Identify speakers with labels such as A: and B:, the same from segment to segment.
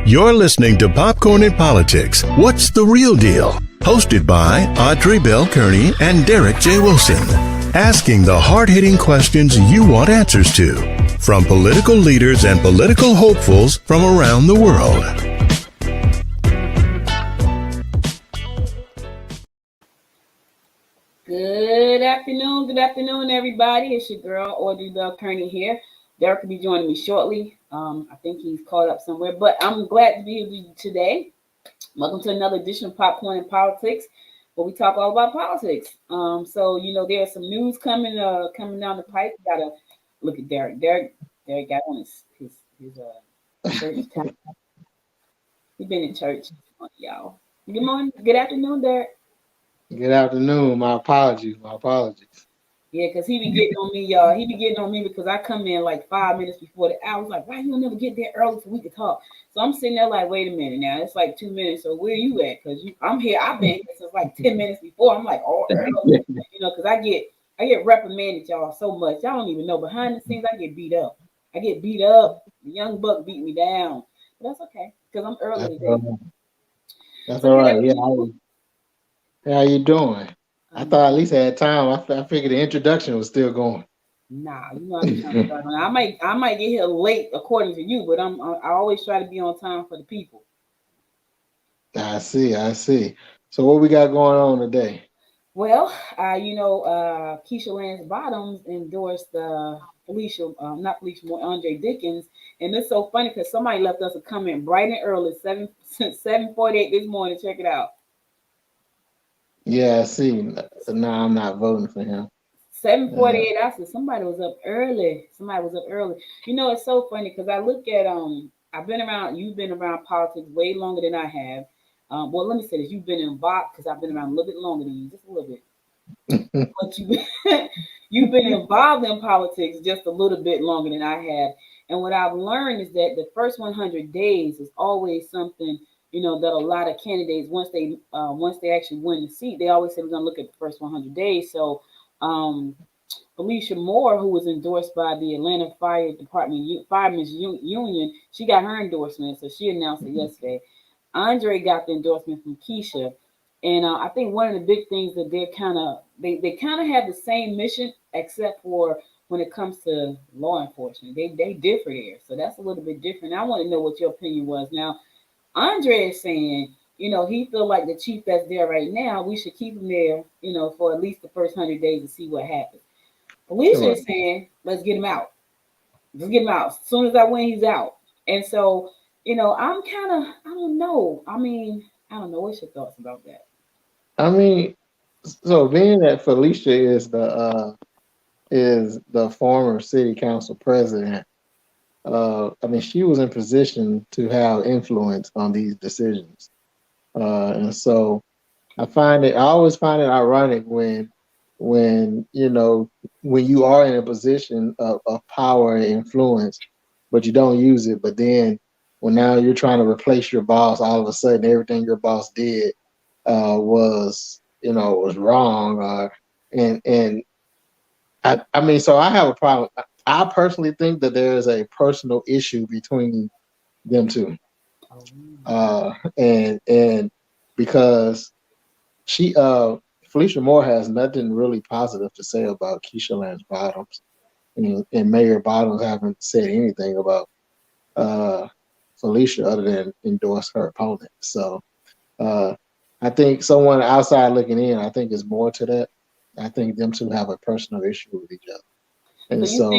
A: You're listening to Popcorn and Politics. What's the real deal? Hosted by Audrey Bell Kearney and Derek J. Wilson. Asking the hard-hitting questions you want answers to. From political leaders and political hopefuls from around the world.
B: Good afternoon, everybody. It's your girl, Audrey Bell Kearney here. Derek will be joining me shortly. I think he's caught up somewhere, but I'm glad to be with you today. Welcome to another edition of Popcorn and Politics, where we talk all about politics. So there's some news coming down the pipe. You gotta look at Derek. Derek got on his church time. He's been in church, y'all. Good morning, good afternoon, Derek.
C: Good afternoon. My apologies.
B: Yeah, because he be getting on me, y'all. He be getting on me because I come in like 5 minutes before the hour. I was like, why you don't never get there early so we can talk? So I'm sitting there like, wait a minute now. It's like 2 minutes. So where you at? Because I'm here. I've been here since like 10 minutes before. I'm like, oh, early. Because I get reprimanded, y'all, so much. Y'all don't even know. Behind the scenes, I get beat up. The young buck beat me down. But that's okay because I'm early today.
C: That's all right. Yeah. How you doing? I thought at least I had time. I figured the introduction was still going.
B: Nah, I'm trying to start on. I might get here late according to you, but I always try to be on time for the people.
C: I see. So what we got going on today?
B: Well, Keisha Lance Bottoms endorsed not Felicia Moore, Andre Dickens, and it's so funny because somebody left us a comment bright and early, 7:48 this morning. Check it out.
C: Yeah, I see. No, I'm not voting for him.
B: 7:48. I said somebody was up early. It's so funny because I look at you've been around politics way longer than I have. Well, let me say this: you've been involved because I've been around a little bit longer than you, just a little bit. But you've been involved in politics just a little bit longer than I have. And what I've learned is that the first 100 days is always something. That a lot of candidates, once they actually win the seat, they always say we're going to look at the first 100 days. So Felicia Moore, who was endorsed by the Atlanta Fire Department Firemen's Union, she got her endorsement. So she announced it yesterday. Andre got the endorsement from Keisha. And I think one of the big things that they kind of have the same mission, except for when it comes to law enforcement. They differ there. So that's a little bit different. I want to know what your opinion was. Now, Andre is saying, he feel like the chief that's there right now, we should keep him there, for at least the first 100 days to see what happens. Felicia is saying, let's get him out. Let's get him out. As soon as I win, he's out. And so, I'm kind of, I don't know. I don't know. What's your thoughts about that?
C: So being that Felicia is the former city council president, she was in position to have influence on these decisions. And so I always find it ironic when you are in a position of power and influence, but you don't use it. But then when now you're trying to replace your boss, all of a sudden everything your boss did was wrong. So I have a problem. I personally think that there is a personal issue between them two, and because Felicia Moore has nothing really positive to say about Keisha Lance Bottoms, and Mayor Bottoms haven't said anything about Felicia other than endorse her opponent. So I think someone outside looking in, I think is more to that. I think them two have a personal issue with each other. And so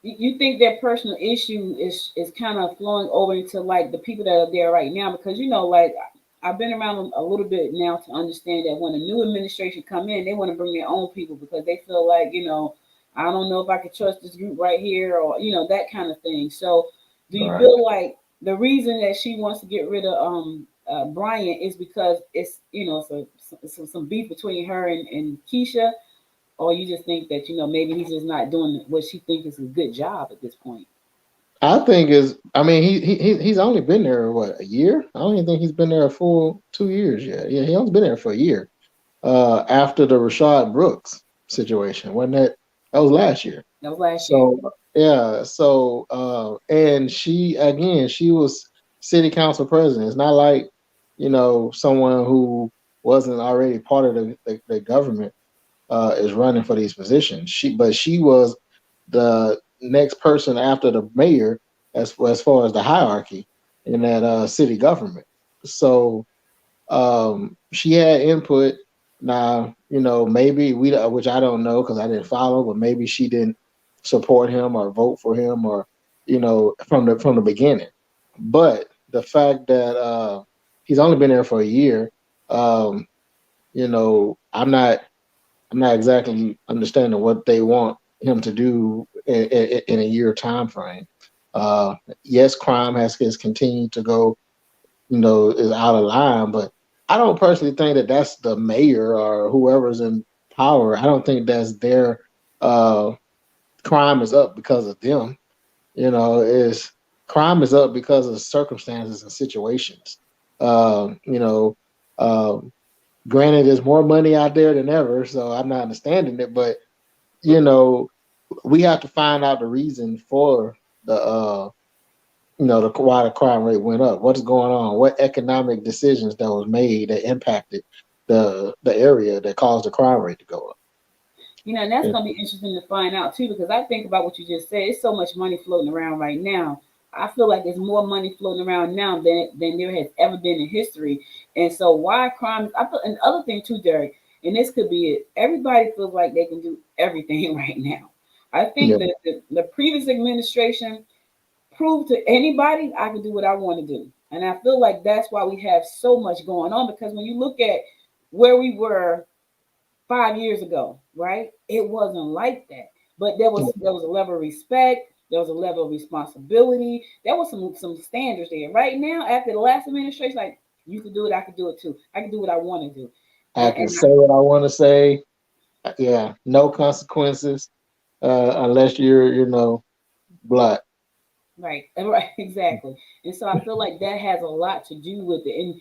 B: you think that personal issue is kind of flowing over into like the people that are there right now? Because like I've been around a little bit now to understand that when a new administration come in, they want to bring their own people because they feel like I don't know if I could trust this group right here or that kind of thing. So do you feel like the reason that she wants to get rid of Bryant is because it's some beef between her and Keisha? Or you just think that, maybe he's just not doing what she thinks is a good job at this point?
C: I think he's only been there, a year? I don't even think he's been there a full 2 years yet. Yeah, he only been there for a year. After the Rashad Brooks situation. That was last year.
B: That was last year.
C: Yeah. So, and she was city council president. It's not like, someone who wasn't already part of the government is running for these positions. She was the next person after the mayor as far as the hierarchy in that city government. So she had input. Now, maybe which I don't know because I didn't follow, but maybe she didn't support him or vote for him or, from the beginning. But the fact that he's only been there for a year, um, I'm not exactly understanding what they want him to do in a year time frame. Yes, crime has continued to go, is out of line, but I don't personally think that that's the mayor or whoever's in power. I don't think that's their uh, crime is up because of them. Is crime is up because of circumstances and situations. You know, um, Granted, there's more money out there than ever, so I'm not understanding it, but you know, we have to find out the reason for the why the crime rate went up. What's going on? What economic decisions that was made that impacted the area that caused the crime rate to go up?
B: And that's
C: Yeah.
B: going to be interesting to find out too, because I think about what you just said. It's so much money floating around right now. I feel like there's more money floating around now than there has ever been in history. And so why crimes? I feel, and the other thing too, Derek, and this could be it. Everybody feels like they can do everything right now. I think
C: Yeah.
B: that the previous administration proved to anybody I can do what I want to do. And I feel like that's why we have so much going on, because when you look at where we were 5 years ago, right? It wasn't like that. But there was a level of respect, there was a level of responsibility, there was some standards there. Right now, after the last administration, like you could do it, I could do it too. I can do what I want to do.
C: I can say what I want to say. Yeah, no consequences unless you're, black.
B: Right, right, exactly. And so I feel like that has a lot to do with it.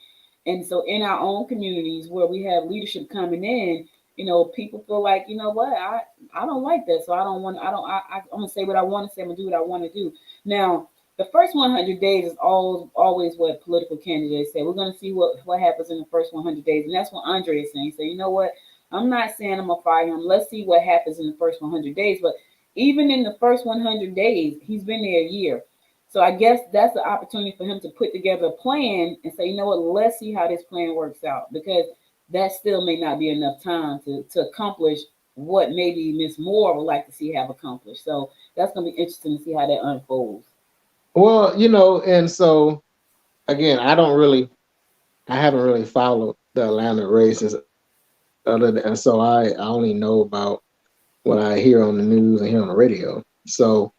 B: And so in our own communities where we have leadership coming in, people feel like, you know what, I don't like that. So I don't want I don't I'm gonna say what I want to say, I'm gonna do what I want to do. Now, the first 100 days is always what political candidates say. We're gonna see what happens in the first 100 days. And that's what Andre is saying. So you know what? I'm not saying I'm gonna fire him. Let's see what happens in the first 100 days. But even in the first 100 days, he's been there a year. So I guess that's the opportunity for him to put together a plan and say, you know what, let's see how this plan works out, because that still may not be enough time to accomplish what maybe Miss Moore would like to see have accomplished. So that's going to be interesting to see how that unfolds.
C: Well, and so again, I haven't really followed the Atlanta races other than, and so I only know about what I hear on the news and hear on the radio. So,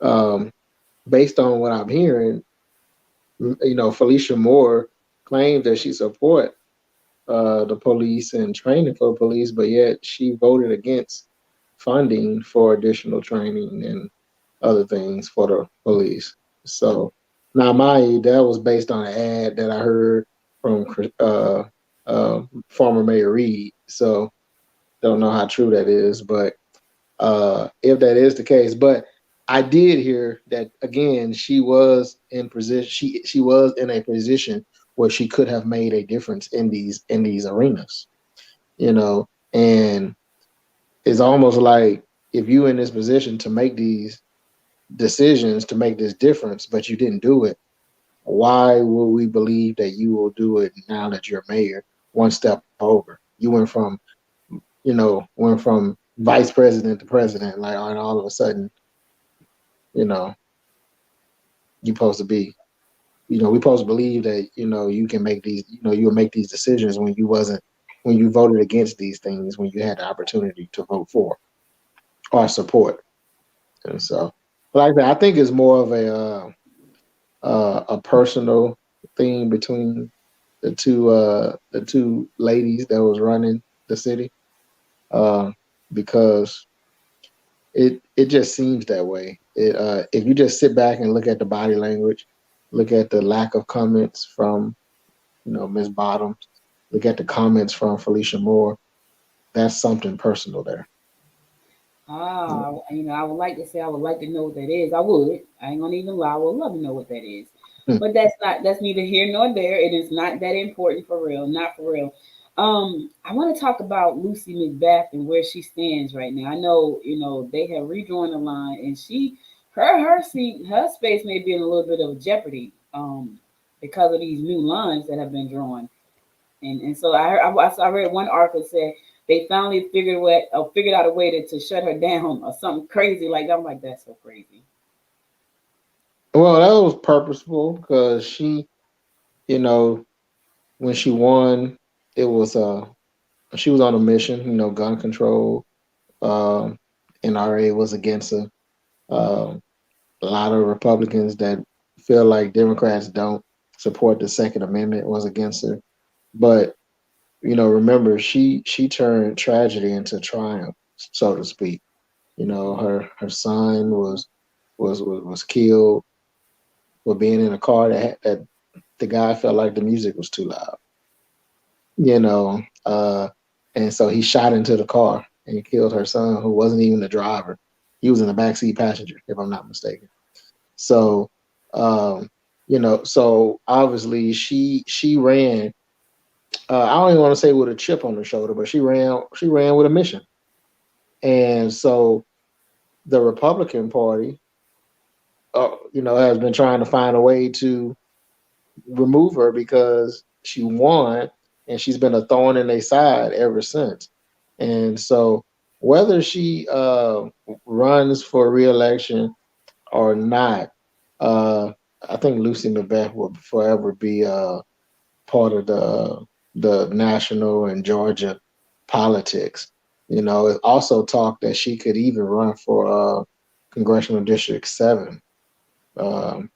C: um, based on what I'm hearing, Felicia Moore claims that she support the police and training for police, but yet she voted against funding for additional training and other things for the police. So now, mind you, that was based on an ad that I heard from former Mayor Reed. So don't know how true that is, but if that is the case. But I did hear that again. She was in position. She was in a position where she could have made a difference in these arenas. And it's almost like if you in this position to make these decisions to make this difference, but you didn't do it. Why will we believe that you will do it now that you're mayor? One step over. You went from vice president to president, like, and all of a sudden, you know, you're supposed to be, we're supposed to believe that, you can make these, you'll make these decisions when you voted against these things, when you had the opportunity to vote for or support. And so, like that, I think it's more of a personal thing between the two ladies that was running the city, uh, because it just seems that way. If you just sit back and look at the body language, look at the lack of comments from Miss Bottoms, look at the comments from Felicia Moore, that's something personal there.
B: I would like to say I would like to know what that is. I would. I ain't gonna even lie. I would love to know what that is. But that's neither here nor there. It is not that important for real, not for real. I want to talk about Lucy Macbeth and where she stands right now. I know, they have redrawn the line, and her seat, her space may be in a little bit of jeopardy, because of these new lines that have been drawn. And so I read one article said they finally figured out a way to shut her down or something crazy like that. I'm like, that's so crazy.
C: Well, that was purposeful because you know, when she won, it was she was on a mission. Gun control. Um, NRA was against her. Um, a lot of Republicans that feel like Democrats don't support the Second Amendment was against her. But remember, she turned tragedy into triumph, so to speak. Her son was killed for being in a car that the guy felt like the music was too loud. You know, uh, and so he shot into the car and he killed her son, who wasn't even the driver. He was in the backseat passenger, if I'm not mistaken. So, um, so obviously she ran. I don't even want to say with a chip on her shoulder, but she ran with a mission. And so the Republican Party, has been trying to find a way to remove her because she won, and she's been a thorn in their side ever since. And so whether she runs for reelection or not, uh, I think Lucy Macbeth will forever be part of the national and Georgia politics. It also talked that she could even run for congressional district 7. Um,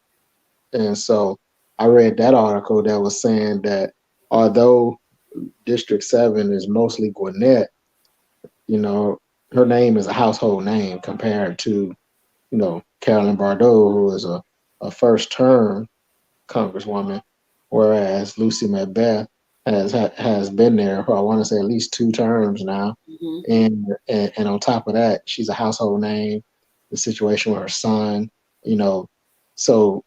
C: and so I read that article that was saying that although District 7 is mostly Gwinnett, you know, her name is a household name compared to, Carolyn Bordeaux, who is a first term congresswoman, whereas Lucy Macbeth has been there for, I want to say, at least 2 terms now.
B: Hmm.
C: And on top of that, she's a household name. The situation with her son, you know, so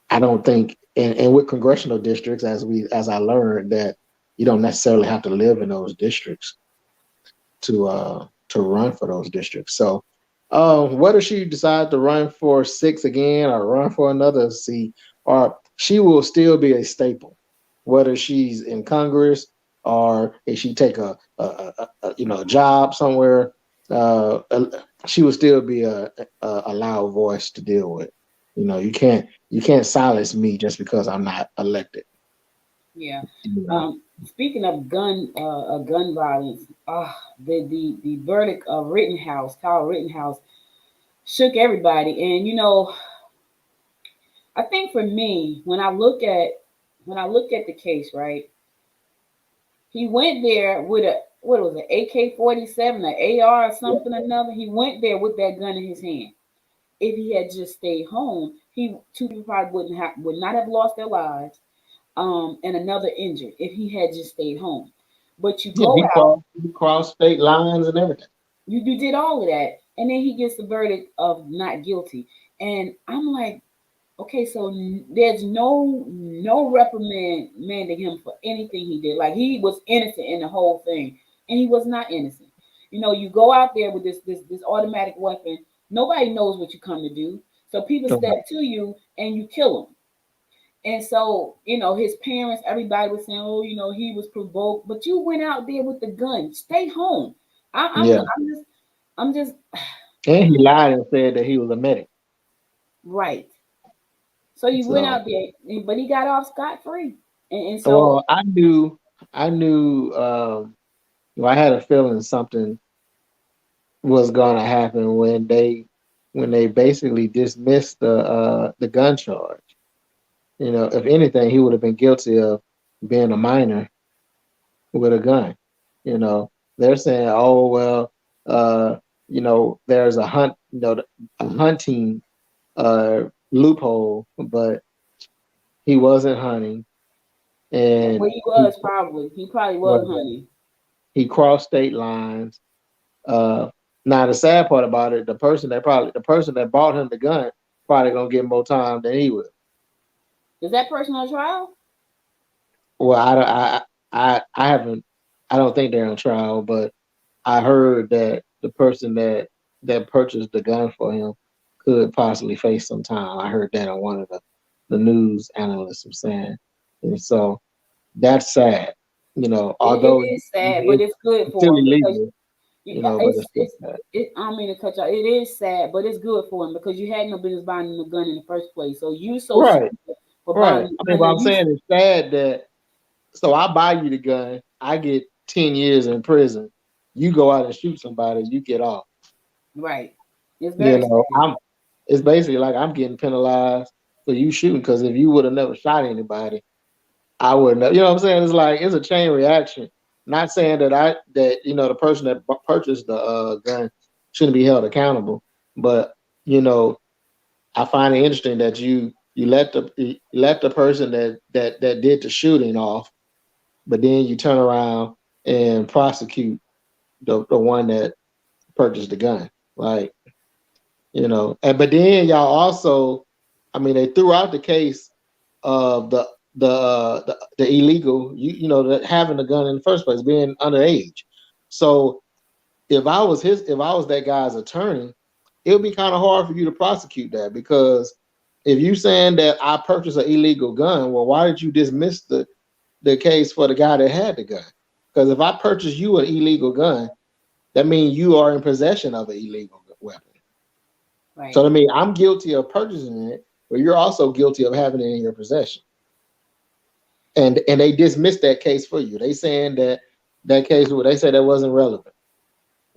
C: I don't think, and with congressional districts, as I learned, that you don't necessarily have to live in those districts to run for those districts. So, whether she decide to run for 6 again or run for another seat, or she will still be a staple, whether she's in Congress or if she take a job somewhere. Uh, she will still be a loud voice to deal with. You can't silence me just because I'm not elected.
B: Yeah.
C: You know.
B: Speaking of gun violence, the verdict of Rittenhouse, Kyle Rittenhouse, shook everybody. And I think for me, when I look at the case, right, he went there with a what was it, AK-47, an AR or something or another. He went there with that gun in his hand. If he had just stayed home, two people probably would not have lost their lives, and another injured if he had just stayed home. But you
C: Yeah,
B: go out,
C: he crossed state lines and everything.
B: you did all of that, and then he gets the verdict of not guilty. And I'm like, okay, so there's no reprimanding him for anything he did. Like he was innocent in the whole thing, and he was not innocent. You go out there with this automatic weapon. Nobody knows what you come to do, so people
C: So,
B: step to you and you kill them. And so, his parents, everybody was saying, "Oh, he was provoked," but you went out there with the gun. Stay home. I, I'm,
C: yeah,
B: I'm just
C: and he lied and said that he was a medic.
B: right. So you went
C: So,
B: out there, but he got off scot free. And so,
C: well, I knew. I had a feeling something was going to happen when they basically dismissed the gun charge. If anything, he would have been guilty of being a minor with a gun. You know, they're saying, oh well, there's a hunting loophole, but he wasn't hunting,
B: well,
C: and
B: he was probably, he probably was,
C: well,
B: honey.
C: he crossed state lines. Uh, Now the sad part about it, the person that bought him the gun probably gonna get more time than he will.
B: Is that person on trial?
C: Well, I haven't. I don't think they're on trial, but I heard that the person that purchased the gun for him could possibly face some time. I heard that on one of the news analysts was saying, and so that's sad.
B: It
C: Although
B: is sad, but
C: it's
B: it's good
C: still
B: for him because
C: illegal, but
B: it's
C: it's still sad.
B: I don't mean to cut you. It is sad, but it's good for him because you had no business buying him a gun in the first place. So you so
C: Right,
B: stupid for
C: right.
B: buying the
C: I mean,
B: gun
C: what
B: that
C: I'm
B: you
C: saying is sad that so I buy you the gun, I get 10 years in prison. You go out and shoot somebody, you get off.
B: right. It's very sad.
C: I'm it's basically like I'm getting penalized for you shooting because if you would have never shot anybody, I wouldn't have. You know what I'm saying? It's like it's a chain reaction. Not saying that the person that purchased the gun shouldn't be held accountable, but you know I find it interesting that you let the person that did the shooting off, but then you turn around and prosecute the one that purchased the gun. Like, and but then y'all also, I mean, they threw out the case of the illegal, that having a gun in the first place, being underage. So if I was that guy's attorney, it would be kind of hard for you to prosecute that because if you saying that I purchased an illegal gun, well, why did you dismiss the case for the guy that had the gun? Because if I purchase you an illegal gun, that means you are in possession of an illegal weapon.
B: Right.
C: So I mean, I'm guilty of purchasing it, but you're also guilty of having it in your possession. And they dismissed that case for you. They saying that case, they said that wasn't relevant.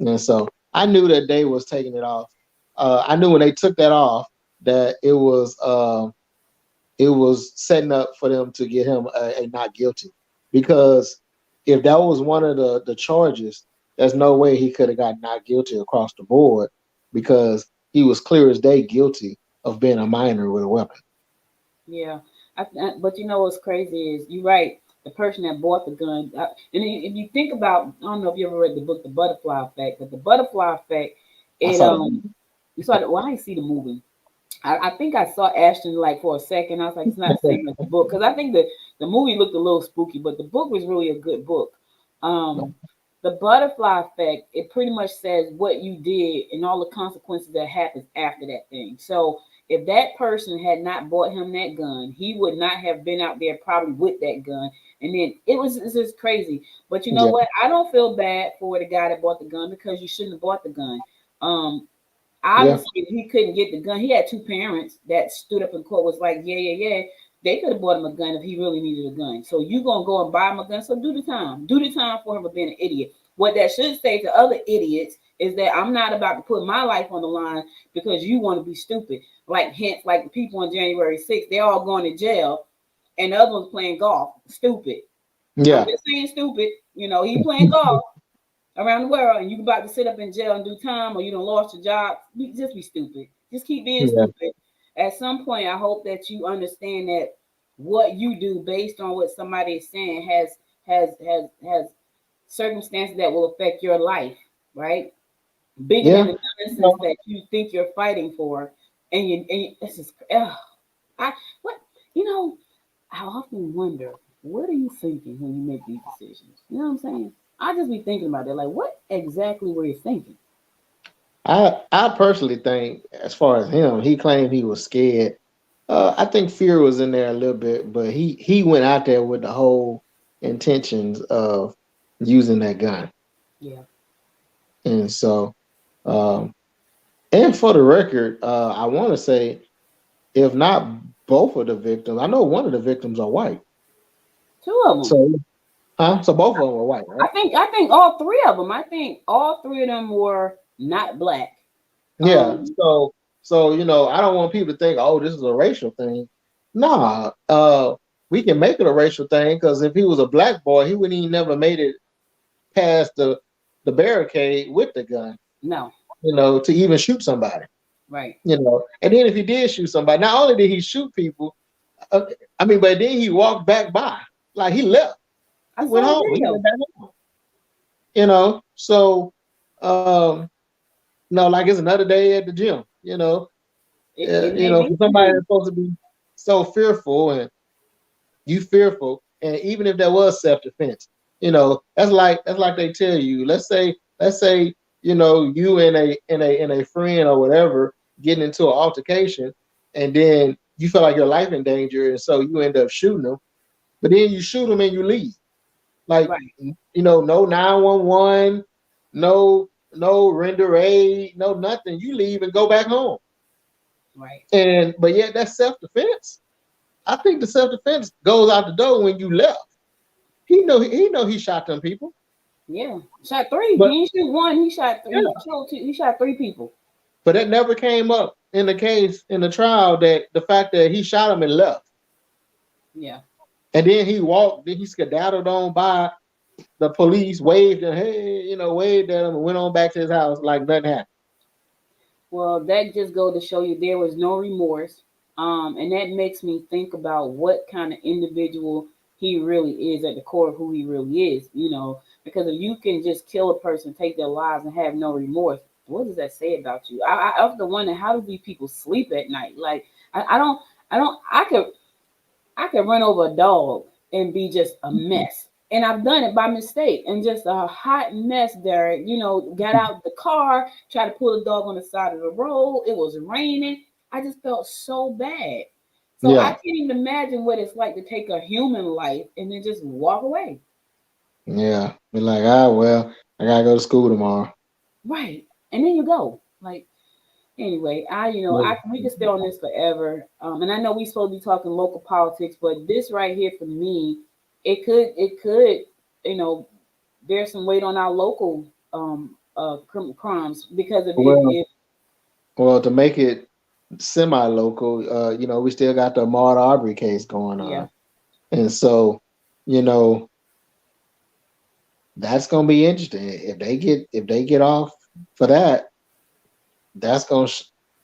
C: And so I knew that they was taking it off. I knew when they took that off that it was setting up for them to get him a not guilty, because if that was one of the charges, there's no way he could have got not guilty across the board because he was clear as day guilty of being a minor with a weapon.
B: Yeah. But you know what's crazy is you're right. The person that bought the gun, if you think about, I don't know if you ever read the book, The Butterfly Effect, but the Butterfly Effect,
C: I
B: it
C: saw that.
B: you saw it. Well, I didn't see the movie. I think I saw Ashton like for a second. I was like, it's not the same as the book because I think the movie looked a little spooky, but the book was really a good book. Um, the butterfly effect, it pretty much says what you did and all the consequences that happens after that thing. So if that person had not bought him that gun, he would not have been out there probably with that gun. And then it's just crazy. But you know
C: Yeah,
B: what? I don't feel bad for the guy that bought the gun because you shouldn't have bought the gun. Um,
C: yeah,
B: Obviously, if he couldn't get the gun, he had two parents that stood up in court was like, yeah, yeah, yeah. They could have bought him a gun if he really needed a gun. So you gonna go and buy him a gun? So do the time. Do the time for him for being an idiot. What that should say to other idiots is that I'm not about to put my life on the line because you want to be stupid. Like hence, like the people on January 6th, they're all going to jail, and the other one's playing golf. Stupid. I'm
C: yeah,
B: just saying stupid. He playing golf around the world and you about to sit up in jail and do time or you don't lost your job, just be stupid. Just keep being
C: yeah,
B: stupid. At some point, I hope that you understand that what you do based on what somebody is saying has circumstances that will affect your life, right? Bigger than
C: yeah.
B: the nonsense that you think you're fighting for. And this is I what you know I often wonder, what are you thinking when you make these decisions? You know what I'm saying? I just be thinking about that. Like, what exactly were you thinking?
C: I personally think, as far as him, he claimed he was scared. I think fear was in there a little bit, but he went out there with the whole intentions of using that gun,
B: Yeah.
C: and so, um, and for the record, I want to say, if not both of the victims, I know one of the victims are white.
B: Two of them.
C: So, so both of them were white,
B: I
C: right?
B: think I think all three of them. I think all three of them were not black.
C: Yeah.
B: Um,
C: So I don't want people to think, oh, this is a racial thing. Nah, we can make it a racial thing because if he was a black boy, he wouldn't even never made it past the barricade with the gun,
B: no.
C: to even shoot somebody.
B: Right.
C: And then if he did shoot somebody, not only did he shoot people, uh, I mean, but then he walked back by, like he left. He
B: I
C: went
B: saw the
C: home. He
B: video.
C: went back home. So, no, like it's another day at the gym.
B: It
C: You
B: may
C: know,
B: be
C: for
B: for
C: somebody
B: you.
C: that's supposed to be so fearful, and you fearful, and even if there was self defense, you know, that's like they tell you. Let's say you know you and a friend or whatever getting into an altercation, and then you feel like your life in danger, and so you end up shooting them. But then you shoot them and you leave. Like,
B: Right,
C: you know, no 911, no render aid, no nothing. You leave and go back home.
B: right.
C: And but yet that's self defense. I think the self defense goes out the door when you left. He know he shot them people.
B: Yeah. Shot three.
C: But
B: He didn't shoot one. He shot three. He
C: yeah,
B: shot two. He shot three people.
C: but it never came up in the case in the trial that the fact that he shot him and left.
B: Yeah.
C: And then he walked, then he skedaddled on by the police, waved and hey, you know, waved at him and went on back to his house like nothing happened.
B: Well, that just go to show you there was no remorse. And that makes me think about what kind of individual he really is at the core of who he really is, because if you can just kill a person, take their lives and have no remorse, what does that say about you? I often wonder, how do these people sleep at night? Like, I don't, I could run over a dog and be just a mess. And I've done it by mistake and just a hot mess there. Got out the car, tried to pull the dog on the side of the road. It was raining. I just felt so bad. So I
C: Yeah,
B: can't even imagine what it's like to take a human life and then just walk away.
C: yeah. Be like, ah, well, I gotta go to school tomorrow.
B: Right. And then you go. Like, anyway,
C: Yeah.
B: we could stay on this forever. And I know we supposed to be talking local politics, but this right here for me, it could, you know, bear some weight on our local crimes because of
C: Well,
B: if
C: well, to make it semi-local, you know, we still got the Ahmaud Arbery case going
B: yeah,
C: on, and so, you know, that's gonna be interesting. If they get off for that, that's gonna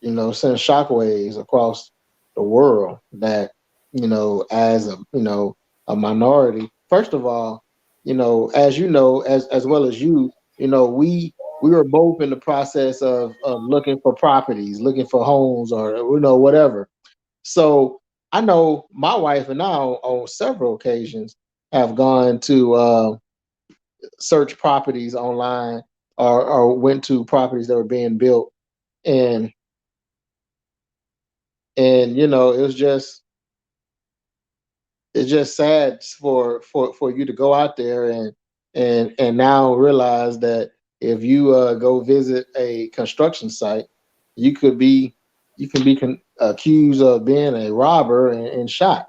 C: you know send shockwaves across the world. That you know, as a minority. First of all, as you know, as well as you know, we were both in the process of looking for properties, looking for homes, or whatever. So I know my wife and I on several occasions have gone to search properties online, or went to properties that were being built, and you know it's just sad for you to go out there and now realize that if you go visit a construction site, you could be accused of being a robber and shot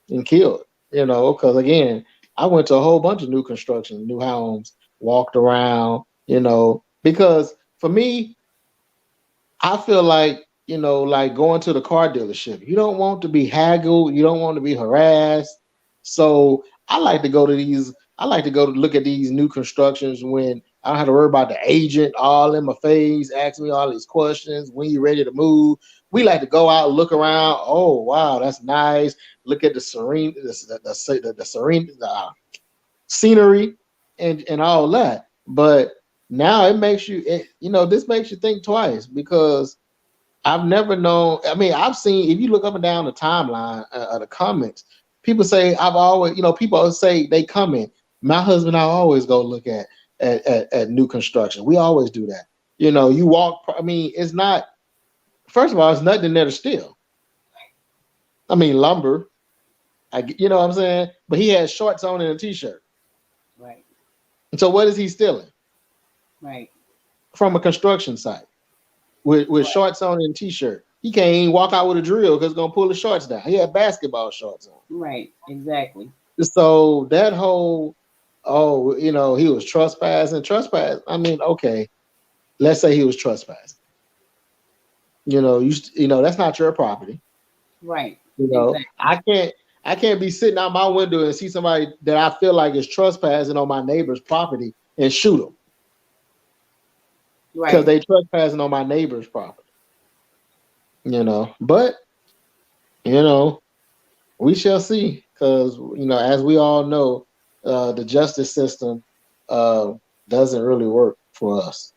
C: and killed. Because again, I went to a whole bunch of new construction, new homes, walked around. Because for me, I feel like, like going to the car dealership. You don't want to be haggled. You don't want to be harassed. So I like to go to look at these new constructions when I don't have to worry about the agent all in my face, asking me all these questions. When you ready to move? We like to go out, look around. Oh, wow, that's nice. Look at the serene, the serene scenery and all that. But now this makes you think twice, because I've never known. I mean, I've seen, if you look up and down the timeline of the comments, people say, I've always, people always say they comment. My husband and I always go look at new construction. We always do that. You walk, I mean, it's not, first of all, it's nothing there to steal. I mean, lumber, you know what I'm saying? But he has shorts on and a t-shirt.
B: right,
C: And so what is he stealing?
B: right,
C: From a construction site with
B: right,
C: shorts on and a t-shirt. He can't even walk out with a drill because it's gonna pull his shorts down. He had basketball shorts on.
B: right, exactly,
C: So that whole, oh, he was trespassing. I mean, okay, let's say he was trespassing. That's not your property.
B: right, exactly,
C: I can't be sitting out my window and see somebody that I feel like is trespassing on my neighbor's property and shoot them because
B: right.
C: they trespassing on my neighbor's property. But you know, we shall see, because as we all know, the justice system uh, doesn't really work for us.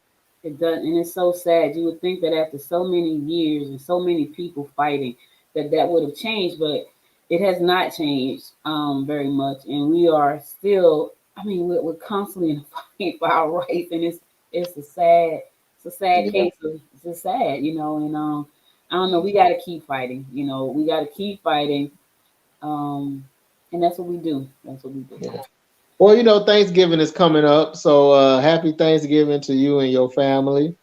B: It does, and it's so sad. You would think that after so many years and so many people fighting, that that would have changed, but it has not changed very much. And we are still. I mean, we're constantly in a fight for our rights, and it's a sad
C: Yeah,
B: case. It's just sad, And I don't know. We got to keep fighting. We got to keep fighting. Um, and that's what we do. That's what we do.
C: yeah. Well, Thanksgiving is coming up, so happy Thanksgiving to you and your family.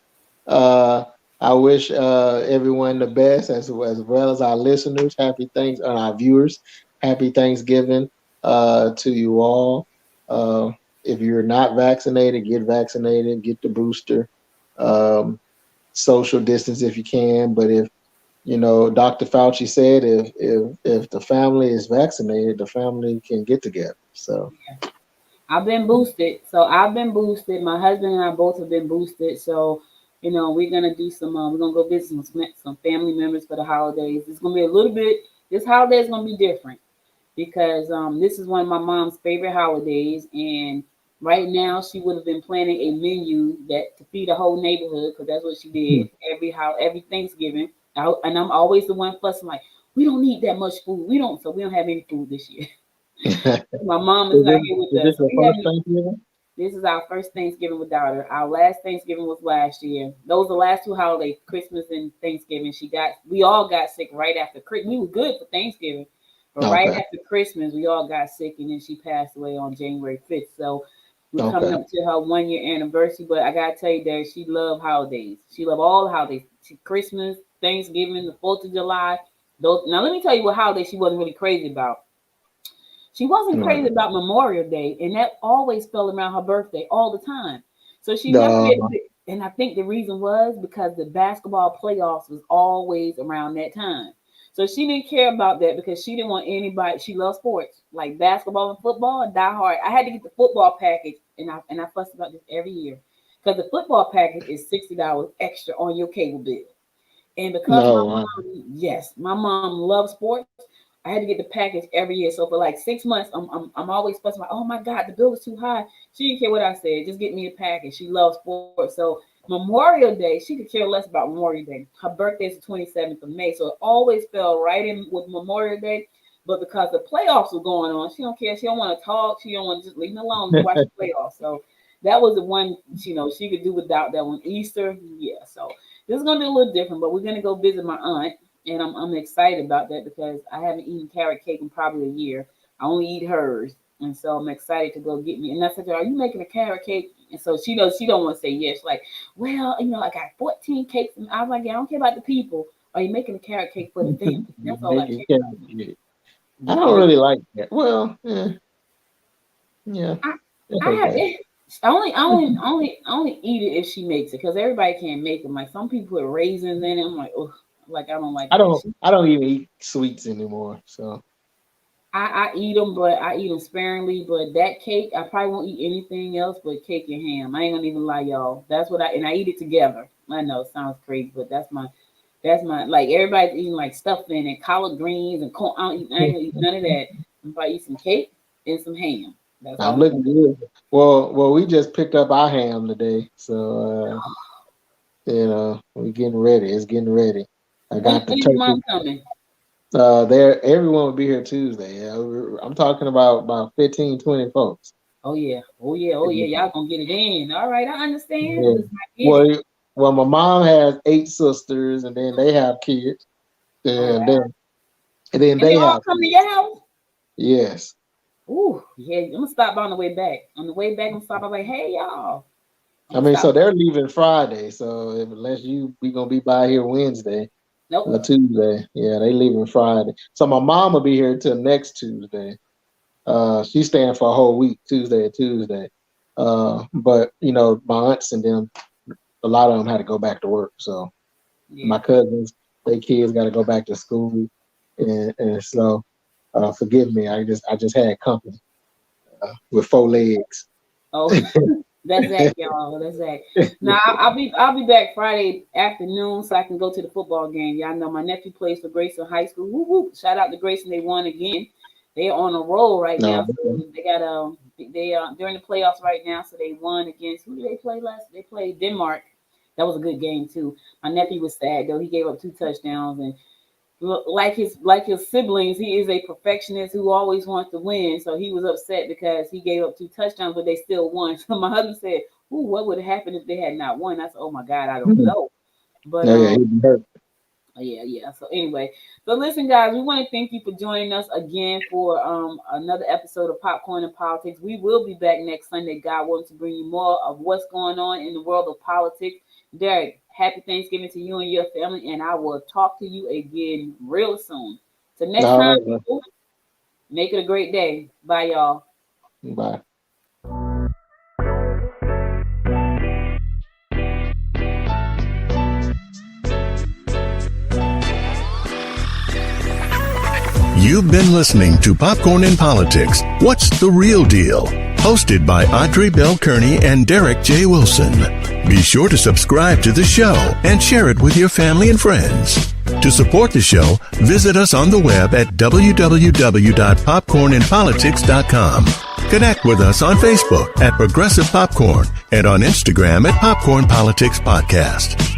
C: Uh, I wish everyone the best, as well as our listeners. Happy thanks, our viewers. Happy Thanksgiving to you all. Uh, if you're not vaccinated, get vaccinated. Get the booster. Um, Social distance if you can. But if Dr. Fauci said if the family is vaccinated, the family can get together. So
B: I've been boosted. So I've been boosted. My husband and I both have been boosted. So, we're gonna do some. We're gonna go visit some family members for the holidays. It's gonna be a little bit. This holiday is gonna be different because this is one of my mom's favorite holidays, and right now she would have been planning a menu that to feed the whole neighborhood because that's what she did every Thanksgiving. And I'm always the one fussing like, we don't need that much food. We don't have any food this year. My mom is not here with
C: is
B: us.
C: this
B: So
C: your first Thanksgiving?
B: this is our first Thanksgiving without her. Our last Thanksgiving was last year. Those are the last two holidays, Christmas and Thanksgiving. We all got sick right after Christmas. We were good for Thanksgiving, but right
C: Okay.
B: after Christmas, we all got sick, and then she passed away on January 5th. So we're coming
C: Okay.
B: up to her 1 year anniversary. But I gotta tell you that she loved holidays. She loved all the holidays. Christmas, Thanksgiving, the 4th of July. Those. Now let me tell you what holiday she wasn't really crazy about. She wasn't
C: Right.
B: crazy about Memorial Day, and that always fell around her birthday all the time. So she never
C: The
B: did. And I think the reason was because the basketball playoffs was always around that time. So she didn't care about that because she didn't want anybody. She loves sports like basketball and football and die hard. I had to get the football package, and I fuss about this every year because the football package is $60 extra on your cable bill. And because my
C: no.
B: yes, my mom loves sports. I had to get the package every year. So for like 6 months, I'm always fussing like, oh my God, the bill is too high. She didn't care what I said. Just get me a package. She loves sports. So Memorial Day, she could care less about Memorial Day. Her birthday is the 27th of May. So it always fell right in with Memorial Day. But because the playoffs were going on, she don't care. She don't want to talk. She don't want to just leave me alone and watch the playoffs. So that was the one, she could do without that one. Easter, yeah. So this is gonna be a little different, but we're gonna go visit my aunt, and I'm excited about that because I haven't eaten carrot cake in probably a year. I only eat hers, and so I'm excited to go get me. And I said to her, "Are you making a carrot cake?" And so she knows she don't want to say yes. Like, well, I got 14 cakes, and I was like, "Yeah, I don't care about the people. Are you making a carrot cake for the family? That's all I care about."
C: I
B: Oh
C: don't really like that. Well, yeah,
B: I,
C: it's
B: I have
C: okay.
B: it. I only eat it if she makes it because everybody can't make them. Like some people put raisins in it. I'm like, oh, like I don't like
C: I
B: that.
C: don't. I don't even eat sweets anymore. So
B: I eat them, but I eat them sparingly. But that cake, I probably won't eat anything else but cake and ham. I ain't gonna even lie, y'all. That's what and I eat it together. I know it sounds crazy, but that's my like everybody's eating like stuffing and collard greens and corn. I ain't gonna eat none of that. I'm probably eat some cake and some ham. That's
C: I'm
B: all I'm gonna
C: looking
B: do.
C: good. Well, we just picked up our ham today, so we're getting ready. It's getting ready. I got the
B: When is
C: turkey.
B: mom coming?
C: There, everyone will be here Tuesday. Yeah, I'm talking about 15, 20 folks.
B: Oh yeah, oh yeah, oh yeah. Y'all gonna get it in. All right, I understand.
C: Yeah.
B: Listen, I get it.
C: Well, my mom has 8 sisters, and then they have kids,
B: Oh
C: and
B: wow.
C: then
B: And they
C: they
B: all
C: have
B: come to
C: kids.
B: your house?
C: Yes.
B: Ooh, yeah. I'm gonna stop by on the way back. On the way back, I'm gonna stop by like, hey y'all. I'm
C: I
B: gonna
C: mean,
B: stop
C: so
B: by.
C: they're leaving Friday. So unless we gonna be by here Wednesday or
B: Nope.
C: Tuesday. Yeah, they leaving Friday. So my mom will be here till next Tuesday. She's staying for a whole week, Tuesday to Tuesday. But my aunts and them, a lot of them had to go back to work. So
B: Yeah.
C: my cousins, their kids got to go back to school, and so forgive me. I just had company with 4 legs.
B: Oh, that's Zach, y'all. That's Zach. Now I'll be back Friday afternoon so I can go to the football game. Y'all know my nephew plays for Grayson High School. Whoop, whoop. Shout out to Grayson. They won again. They're on a roll right
C: No,
B: now. So they got they during the playoffs right now. So they won against who did they play last? They played Denmark. That was a good game too. My nephew was sad though. He gave up 2 touchdowns, and like his siblings, he is a perfectionist who always wants to win. So he was upset because he gave up 2 touchdowns, but they still won. So my husband said, "Ooh, what would have happened if they had not won?" I said, "Oh my God, I don't know." But
C: Yeah, yeah, he hurt.
B: yeah. So anyway, so listen, guys, we want to thank you for joining us again for another episode of Popcorn and Politics. We will be back next Sunday, God willing, to bring you more of what's going on in the world of politics. Derek, happy Thanksgiving to you and your family, and I will talk to you again real soon. So next
C: All
B: time,
C: right, man.
B: people, make it a great day. Bye, y'all.
C: Bye.
A: You've been listening to Popcorn in Politics. What's the Real Deal? Hosted by Audrey Bell Kearney and Derek J. Wilson. Be sure to subscribe to the show and share it with your family and friends. To support the show, visit us on the web at www.popcorninpolitics.com. Connect with us on Facebook at Progressive Popcorn and on Instagram at Popcorn Politics Podcast.